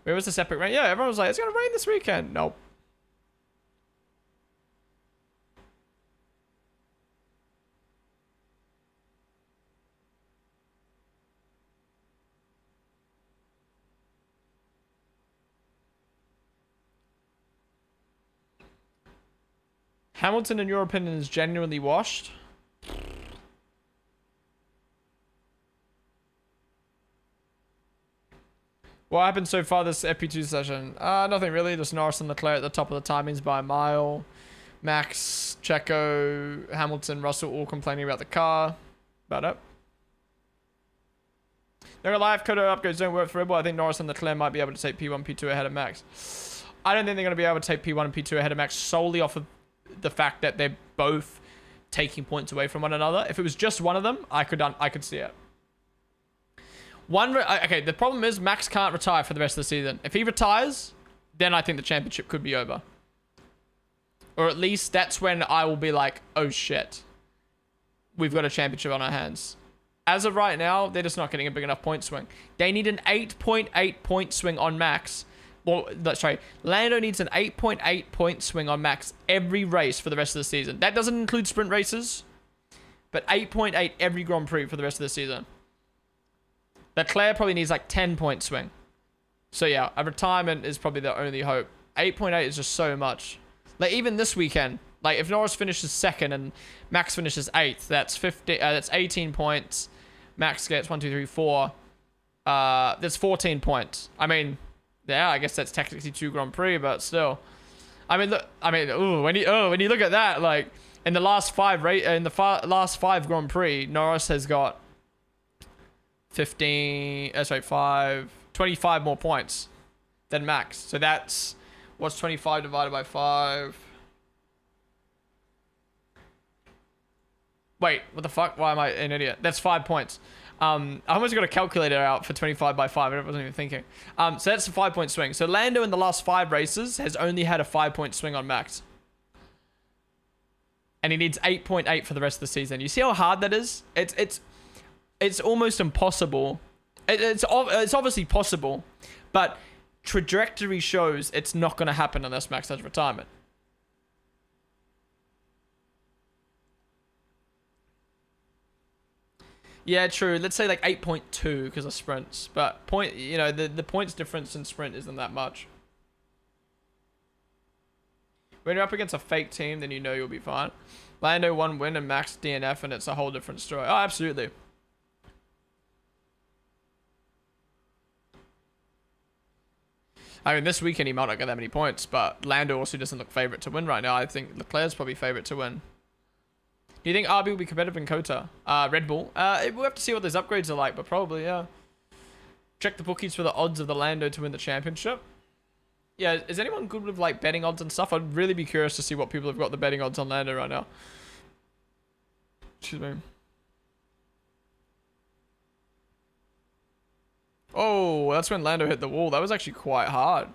Where was this epic rain? Yeah, everyone was like, it's going to rain this weekend. Nope. Hamilton, in your opinion, is genuinely washed? What happened so far this FP2 session? Nothing really. Just Norris and Leclerc at the top of the timings by a mile. Max, Checo, Hamilton, Russell all complaining about the car. About it. They're live. Coda upgrades don't work for Red Bull. I think Norris and Leclerc might be able to take P1, P2 ahead of Max. I don't think they're going to be able to take P1 and P2 ahead of Max solely off of the fact that they're both taking points away from one another. If it was just one of them, I could see it. Okay, the problem is Max can't retire for the rest of the season. If he retires, then I think the championship could be over. Or at least that's when I will be like, oh shit. We've got a championship on our hands. As of right now, they're just not getting a big enough point swing. They need an 8.8 point swing on Max. Well, sorry, Lando needs an 8.8 point swing on Max every race for the rest of the season. That doesn't include sprint races, but 8.8 every Grand Prix for the rest of the season. Leclerc probably needs like 10 point swing. So yeah, a retirement is probably the only hope. 8.8 is just so much. Like even this weekend, like if Norris finishes 2nd and Max finishes 8th, that's 18 points. Max gets 1, 2, 3, 4. That's 14 points. I mean, yeah, I guess that's technically 2 Grand Prix, but still. I mean, look. I mean, when you look at that, like in the last 5 last 5 Grand Prix, Norris has got 25 more points than Max. So that's what's 25 divided by 5. Wait, what the fuck? Why am I an idiot? That's 5 points. I almost got a calculator out for 25 by 5. I wasn't even thinking. So that's a 5-point swing. So Lando in the last 5 races has only had a 5-point swing on Max. And he needs 8.8 for the rest of the season. You see how hard that is? It's almost impossible. It's obviously possible, but trajectory shows it's not going to happen unless Max has retirement. Yeah, true. Let's say like 8.2 because of sprints, but the points difference in sprint isn't that much. When you're up against a fake team, then you know you'll be fine. Lando 1 win and Max DNF, and it's a whole different story. Oh, absolutely. I mean, this weekend he might not get that many points, but Lando also doesn't look favourite to win right now. I think Leclerc's probably favourite to win. Do you think RB will be competitive in Kota? Red Bull? We'll have to see what those upgrades are like, but probably, yeah. Check the bookies for the odds of the Lando to win the championship. Yeah, is anyone good with like betting odds and stuff? I'd really be curious to see what people have got the betting odds on Lando right now. Excuse me. Oh, that's when Lando hit the wall. That was actually quite hard.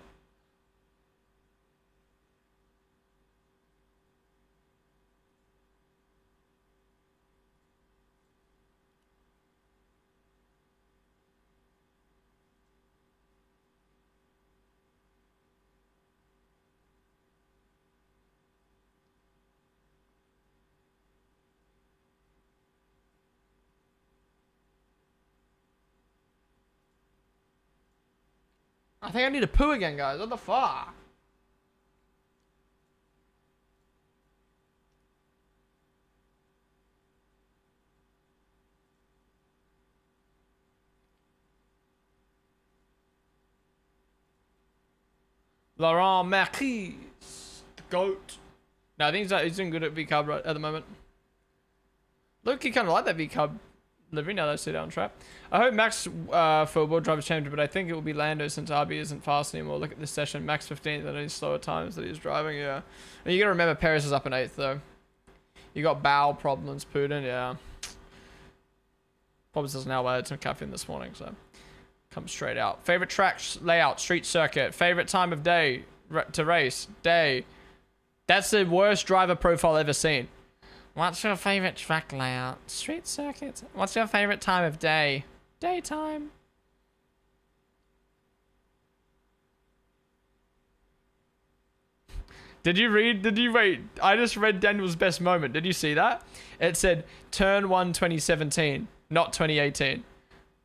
I think I need to poo again, guys. What the fuck? Laurent Marquis, the GOAT. No, I think he's doing good at V-Cub right at the moment. Look, he kind of like that V-Cub Livery, now they sit down trap. I hope Max for World Drivers Championship, but I think it will be Lando since RB isn't fast anymore. Look at this session. Max 15th and these slower times that he's driving, yeah. And you gotta remember Perez is up in 8th though. You got bowel problems, Ponden, yeah. Probably doesn't now add some caffeine this morning, so come straight out. Favorite track layout, street circuit. Favorite time of day to race, day. That's the worst driver profile I've ever seen. What's your favorite track layout? Street circuits. What's your favorite time of day? Daytime. Did you wait? I just read Daniel's best moment. Did you see that? It said turn 1 2017, not 2018.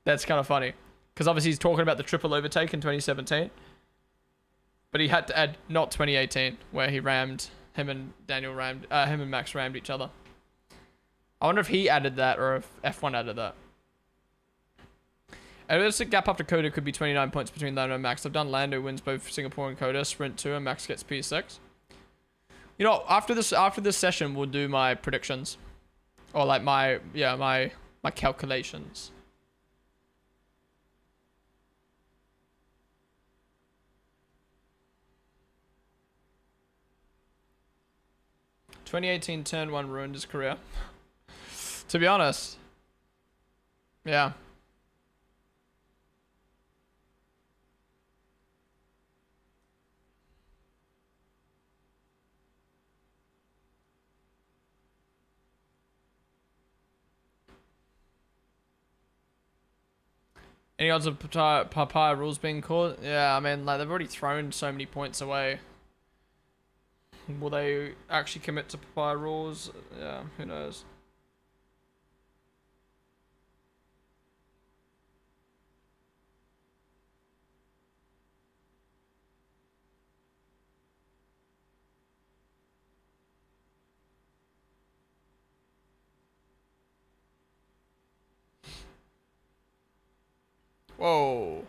That's kind of funny. Because obviously he's talking about the triple overtake in 2017. But he had to add not 2018, where he rammed, him and Max rammed each other. I wonder if he added that or if F1 added that. And this gap after Coda could be 29 points between Lando and Max. I've done Lando wins both Singapore and Coda, Sprint 2, and Max gets P6. You know, after this session, we'll do my predictions. Or like my calculations. "2018 turn 1 ruined his career." To be honest. Yeah. Any odds of papaya rules being caught? Yeah, I mean, like, they've already thrown so many points away. Will they actually commit to papaya rules? Yeah, who knows? Whoa.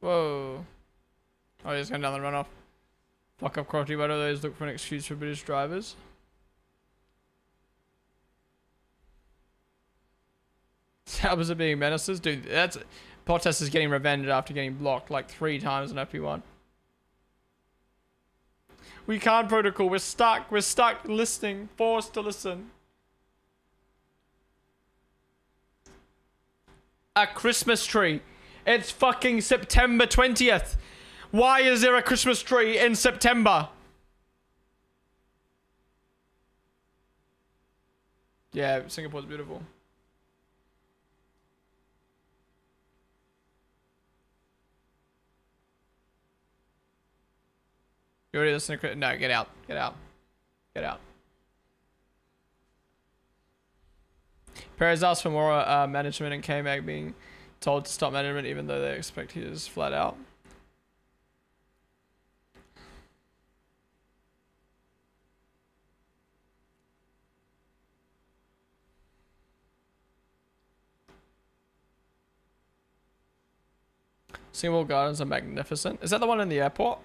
Whoa. Oh, he's going down the runoff. Fuck up Crotty, but always look for an excuse for British drivers. Sabers are being menaces? Dude, that's... Bottas is getting revenge after getting blocked like 3 times in FP1. We can't protocol. We're stuck. We're stuck listening. Forced to listen. A Christmas tree. It's fucking September 20th. Why is there a Christmas tree in September? Yeah, Singapore's beautiful. You already listened to... No, get out. Get out. Get out. Perez asked for more management and K-Mag being told to stop management even though they expect he is flat out. Singapore Gardens are magnificent. Is that the one in the airport?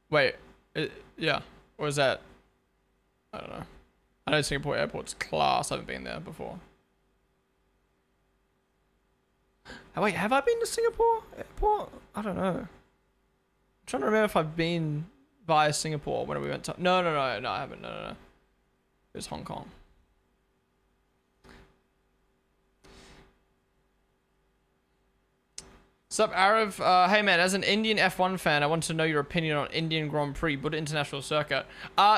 Wait, yeah. Or is that... I don't know. I know Singapore Airport's class. I haven't been there before. Oh, wait, have I been to Singapore Airport? I don't know. I'm trying to remember if I've been via Singapore when we went to... No, I haven't. No. It was Hong Kong. Sup, Arav? Hey man, as an Indian F1 fan, I want to know your opinion on Indian Grand Prix, Buddha International Circuit.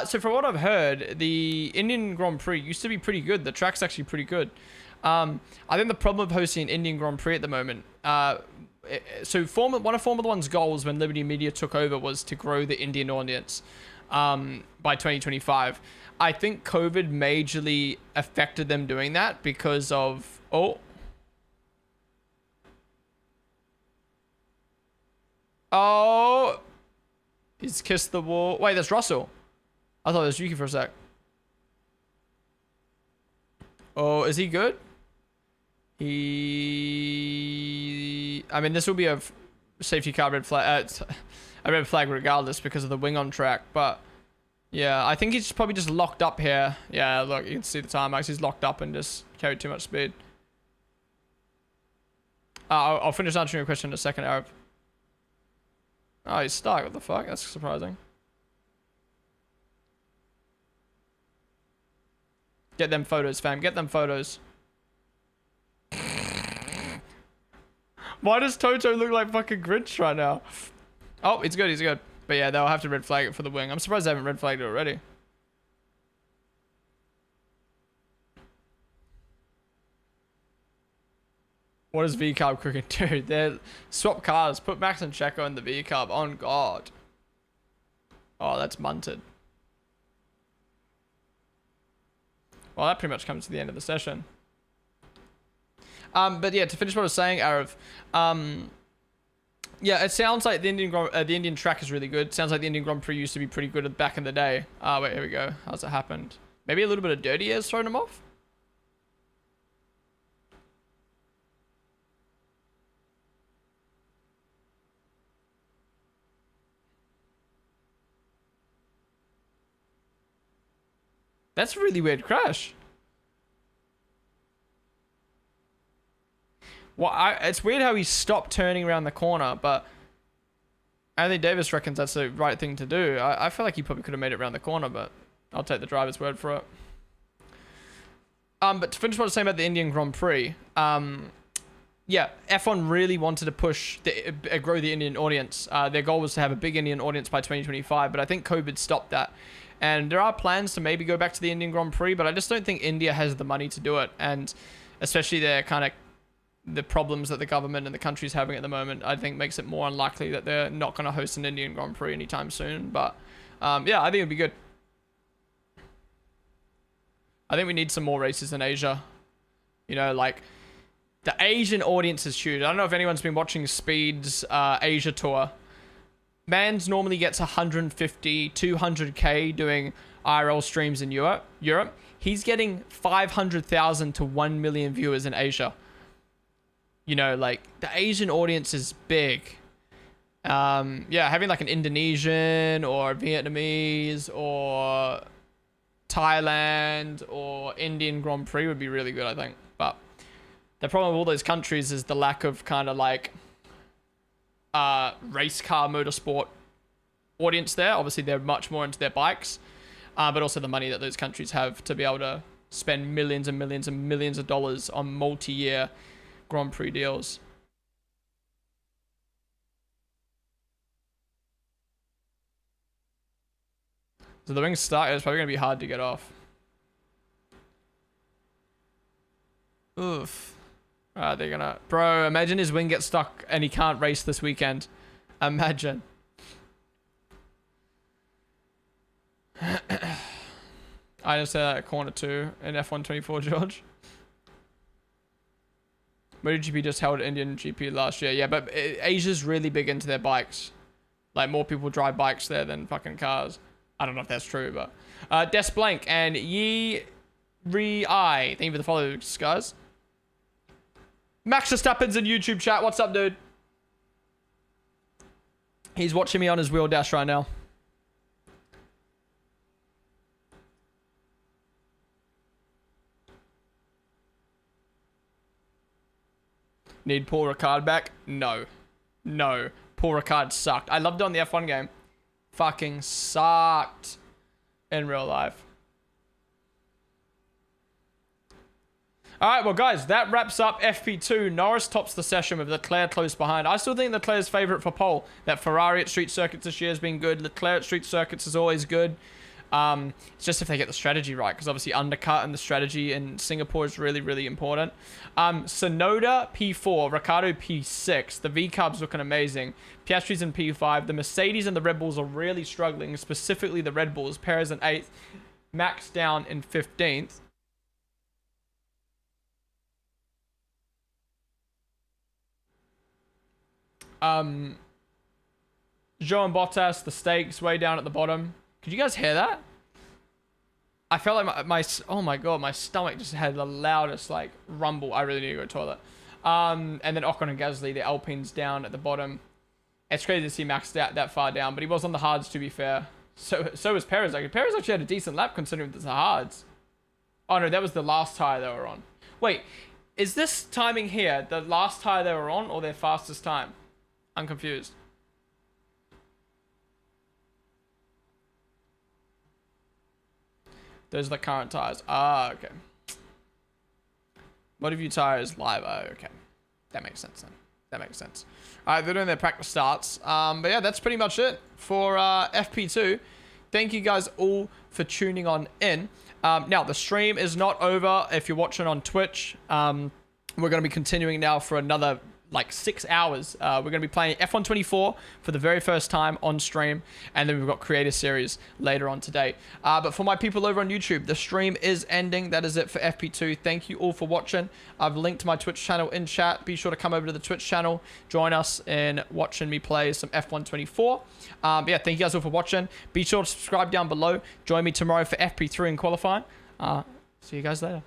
So from what I've heard, the Indian Grand Prix used to be pretty good. The track's actually pretty good. I think the problem of hosting an Indian Grand Prix at the moment, so one of Formula One's goals when Liberty Media took over was to grow the Indian audience. by 2025. I think COVID majorly affected them doing that because of... Oh! He's kissed the wall. Wait, that's Russell. I thought it was Yuki for a sec. Oh, is he good? I mean, this will be a safety car red flag. A red flag regardless because of the wing on track. But, yeah, I think he's probably just locked up here. Yeah, look, you can see the time marks. He's locked up and just carried too much speed. I'll finish answering your question in a second, Arab. Oh, he's stuck. What the fuck? That's surprising. Get them photos, fam. Get them photos. Why does Toto look like fucking Grinch right now? Oh, it's good. He's good. But yeah, they'll have to red flag it for the wing. I'm surprised they haven't red flagged it already. What is V-Carb cooking? Dude, they're... Swap cars. Put Max and Checo in the V-Carb. On God. Oh, that's munted. Well, that pretty much comes to the end of the session. But yeah, to finish what I was saying, Arav, yeah, it sounds like the Indian track is really good. It sounds like the Indian Grand Prix used to be pretty good back in the day. Wait, here we go. How's it happened? Maybe a little bit of dirty air's thrown him off? That's a really weird crash. Well, it's weird how he stopped turning around the corner, but Anthony Davis reckons that's the right thing to do. I feel like he probably could have made it around the corner, but I'll take the driver's word for it. But to finish what I was saying about the Indian Grand Prix, yeah, F1 really wanted to push, grow the Indian audience. Their goal was to have a big Indian audience by 2025, but I think COVID stopped that. And there are plans to maybe go back to the Indian Grand Prix, but I just don't think India has the money to do it. And especially the problems that the government and the country's having at the moment, I think makes it more unlikely that they're not going to host an Indian Grand Prix anytime soon. But yeah, I think it'd be good. I think we need some more races in Asia. You know, like the Asian audience is huge. I don't know if anyone's been watching Speed's Asia tour. Mans normally gets 150, 200k doing IRL streams in Europe. He's getting 500,000 to 1 million viewers in Asia. You know, like the Asian audience is big. Yeah, having like an Indonesian or Vietnamese or Thailand or Indian Grand Prix would be really good, I think. But the problem with all those countries is the lack of kind of like race car motorsport audience there. Obviously, they're much more into their bikes, but also the money that those countries have to be able to spend millions and millions and millions of dollars on multi-year Grand Prix deals. So the wing's stuck. It's probably going to be hard to get off. Oof. They're going to... Bro, imagine his wing gets stuck and he can't race this weekend. Imagine. I just said that at corner 2 in F124, George. MotoGP just held Indian GP last year. Yeah, but Asia's really big into their bikes. Like, more people drive bikes there than fucking cars. I don't know if that's true, but... Des Blank and Yi Ri-I. Thank you for the follow, guys. Max Verstappen's in YouTube chat. What's up, dude? He's watching me on his wheel dash right now. Need Paul Ricard back? No. No. Paul Ricard sucked. I loved it on the F1 game. Fucking sucked in real life. Alright, well guys, that wraps up FP2. Norris tops the session with Leclerc close behind. I still think Leclerc's favourite for pole. That Ferrari at street circuits this year has been good. Leclerc at street circuits is always good. It's just if they get the strategy right, because obviously undercut and the strategy in Singapore is really, really important. Sonoda P4, Ricardo P6. The V-Cubs looking amazing. Piastri's in P5. The Mercedes and the Red Bulls are really struggling, specifically the Red Bulls. Perez in 8th. Max down in 15th. Joe and Bottas, the stakes way down at the bottom. Could you guys hear that? I felt like my oh my god, my stomach just had the loudest like rumble. I really need to go to the toilet. And then Ocon and Gasly, the Alpines down at the bottom. It's crazy to see Max that far down, but he was on the hards, to be fair. So was Perez. Like, Perez actually had a decent lap considering it's the hards. Oh no, that was the last tire they were on. Wait, is this timing here the last tire they were on or their fastest time? I'm confused. Those are the current tires. Ah, okay. Motiview tires live. Oh, okay. That makes sense then. That makes sense. All right, they're doing their practice starts. But yeah, that's pretty much it for FP2. Thank you guys all for tuning on in. Now, the stream is not over if you're watching on Twitch. We're going to be continuing now for another like 6 hours. We're going to be playing F124 for the very first time on stream, and then we've got Creator Series later on today. But for my people over on YouTube, the stream is ending. That is it for FP2. Thank you all for watching. I've linked my Twitch channel in chat. Be sure to come over to the Twitch channel, join us in watching me play some F124. But yeah, thank you guys all for watching. Be sure to subscribe down below. Join me tomorrow for FP3 and qualifying. See you guys later.